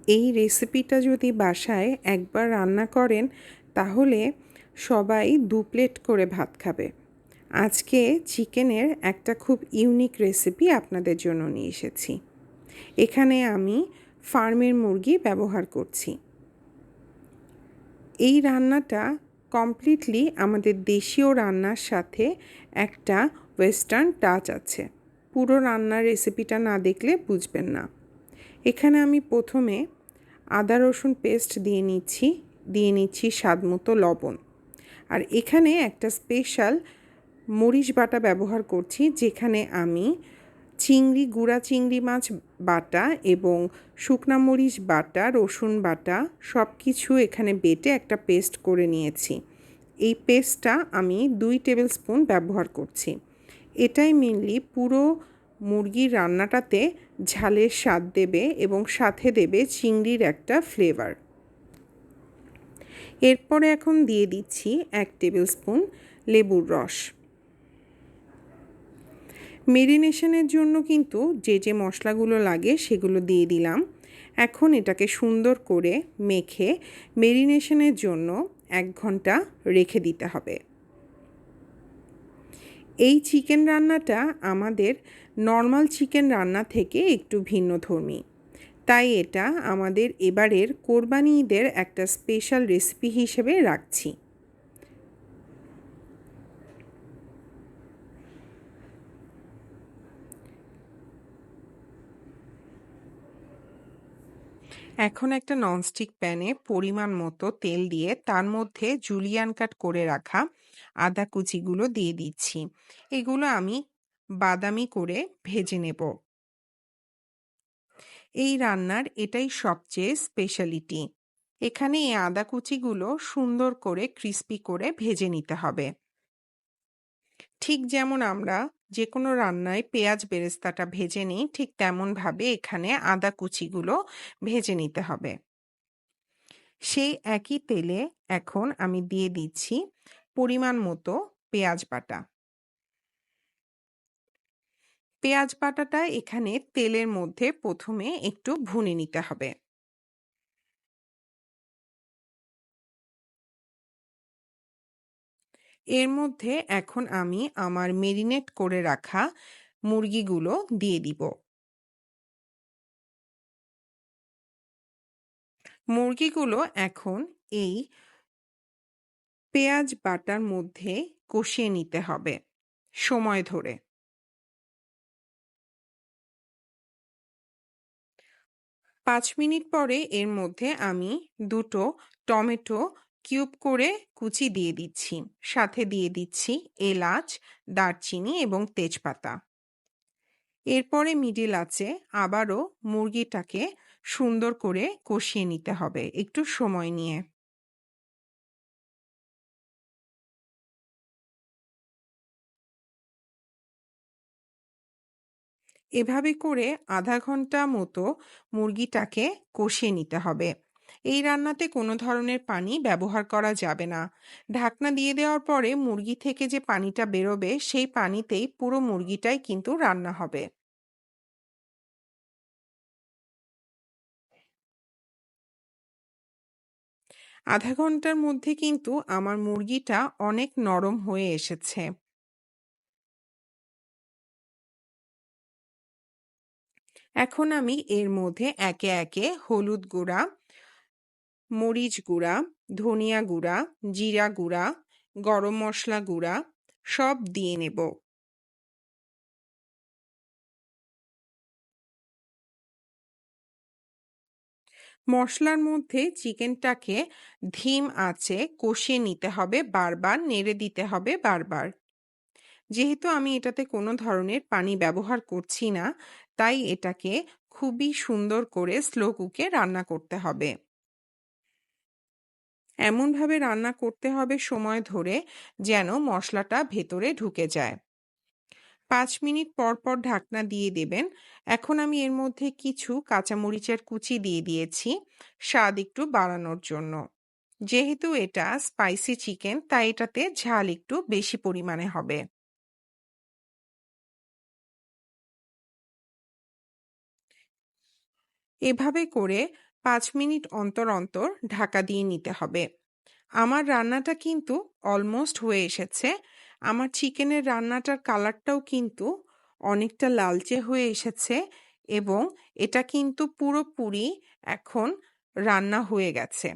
এই রেসিপিটা যদি বাসায় একবার রান্না করেন তাহলে সবাই 2 প্লেট করে ভাত খাবে। আজকে চিকেনের একটা খুব ইউনিক রেসিপি আপনাদের জন্য নিয়ে এসেছি। এখানে আমি ফার্মের মুরগি ব্যবহার করছি। এই রান্নাটা কমপ্লিটলি আমাদের দেশীয় রান্নার সাথে একটা ওয়েস্টার্ন টাচ আছে। পুরো রান্নার রেসিপিটা না দেখলে বুঝবেন না। এখানে আমি প্রথমে আদা রসুন পেস্ট দিয়ে নিচ্ছি স্বাদমতো লবণ। আর এখানে একটা স্পেশাল মরিচ বাটা ব্যবহার করছি, যেখানে আমি গুঁড়া চিংড়ি মাছ বাটা এবং শুকনা মরিচ বাটা, রসুন বাটা সব কিছু এখানে বেটে একটা পেস্ট করে নিয়েছি। এই পেস্টটা আমি 2 টেবিল স্পুন ব্যবহার করছি। এটাই মেনলি পুরো মুরগির রান্নাটাতে ঝালের স্বাদ দেবে এবং সাথে দেবে চিংড়ির একটা ফ্লেভার। এরপরে এখন দিয়ে দিচ্ছি 1 টেবিল স্পুন লেবুর রস। মেরিনেশনের জন্য কিন্তু যে মশলাগুলো লাগে সেগুলো দিয়ে দিলাম। এখন এটাকে সুন্দর করে মেখে মেরিনেশনের জন্য 1 ঘন্টা রেখে দিতে হবে। এই চিকেন রান্নাটা আমাদের নর্মাল চিকেন রান্না থেকে একটু ভিন্নধর্মী, তাই এটা আমাদের এবারের কোরবানি ঈদের একটা স্পেশাল রেসিপি হিসেবে রাখছি। এখন একটা ননস্টিক প্যানে পরিমাণ মতো তেল দিয়ে তার মধ্যে জুলিয়ান কাট করে রাখা আদা কুচিগুলো দিয়ে দিচ্ছি। এগুলো আমি বাদামি করে ভেজে নেব। এই রান্নার এটাই সবচেয়ে স্পেশালিটি। এখানে এই আদা কুচিগুলো সুন্দর করে ক্রিস্পি করে ভেজে নিতে হবে। ঠিক যেমন আমরা যে কোনো রান্নায় পেঁয়াজ বেরেস্তাটা ভেজে নিই, ঠিক তেমনভাবে এখানে আদা কুচিগুলো ভেজে নিতে হবে। সেই একই তেলে এখন আমি দিয়ে দিচ্ছি পরিমাণ মতো পেঁয়াজ বাটা। পেঁয়াজ বাটাটা এখানে তেলের মধ্যে প্রথমে একটু ভুনে নিতে হবে। এর মধ্যে এখন আমি আমার মেরিনেট করে রাখা মুরগিগুলো দিয়ে দিব। মুরগিগুলো এখন এই পেঁয়াজ বাটার মধ্যে কষিয়ে নিতে হবে সময় ধরে। 5 মিনিট পরে এর মধ্যে আমি 2টো টমেটো কিউব করে কুচি দিয়ে দিচ্ছি। সাথে দিয়ে দিচ্ছি এলাচ, দারচিনি এবং তেজপাতা। এরপরে মিডিল আঁচে আবারও মুরগিটাকে সুন্দর করে কষিয়ে নিতে হবে একটু সময় নিয়ে। এভাবে করে আধা ঘন্টা মতো মুরগিটাকে কষিয়ে নিতে হবে। এই রান্নাতে কোনো ধরনের পানি ব্যবহার করা যাবে না। ঢাকনা দিয়ে দেওয়ার পরে মুরগি থেকে যে পানিটা বেরোবে সেই পানিতেই পুরো মুরগিটাই কিন্তু রান্না হবে। আধা ঘন্টার মধ্যে কিন্তু আমার মুরগিটা অনেক নরম হয়ে এসেছে। এখন আমি এর মধ্যে একে একে হলুদ গুঁড়া, মরিচ গুঁড়া, ধনিয়া গুঁড়া, জিরা গুঁড়া, গরম মশলা গুঁড়া সব দিয়ে নেব। মশলার মধ্যে চিকেনটাকে ধিম আঁচে কষিয়ে নিতে হবে, বারবার নেড়ে দিতে হবে বারবার। যেহেতু আমি এটাতে কোনো ধরনের পানি ব্যবহার করছি না, তাই এটাকে খুবই সুন্দর করে স্লো কুকে রান্না করতে হবে। এমনভাবে রান্না করতে হবে সময় ধরে যেন মশলাটা ভেতরে ঢুকে যায়। 5 মিনিট পর পর ঢাকনা দিয়ে দেবেন। এখন আমি এর মধ্যে কিছু কাঁচামরিচের কুচি দিয়ে দিয়েছি স্বাদ একটু বাড়ানোর জন্য। যেহেতু এটা স্পাইসি চিকেন, তাই এটাতে ঝাল একটু বেশি পরিমাণে হবে। এভাবে করে 5 মিনিট অন্তর অন্তর ঢাকা দিয়ে নিতে হবে। আমার রান্নাটা কিন্তু অলমোস্ট হয়ে এসেছে। আমার চিকেনের রান্নাটার কালারটাও কিন্তু অনেকটা লালচে হয়ে এসেছে এবং এটা কিন্তু পুরোপুরি এখন রান্না হয়ে গেছে।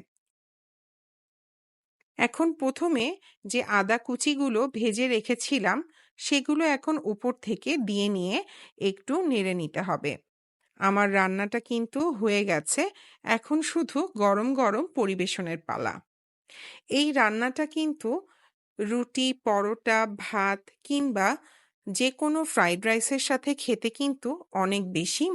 এখন প্রথমে যে আদা কুচিগুলো ভেজে রেখেছিলাম সেগুলো এখন উপর থেকে দিয়ে নিয়ে একটু নেড়ে নিতে হবে। আমার রান্নাটা কিন্তু হয়ে গেছে। এখন শুধু গরম গরম পরিবেশনের পালা। এই রান্নাটা কিন্তু রুটি, পরোটা, ভাত কিংবা যে কোনো ফ্রাইড রাইসের সাথে খেতে কিন্তু অনেক বেশি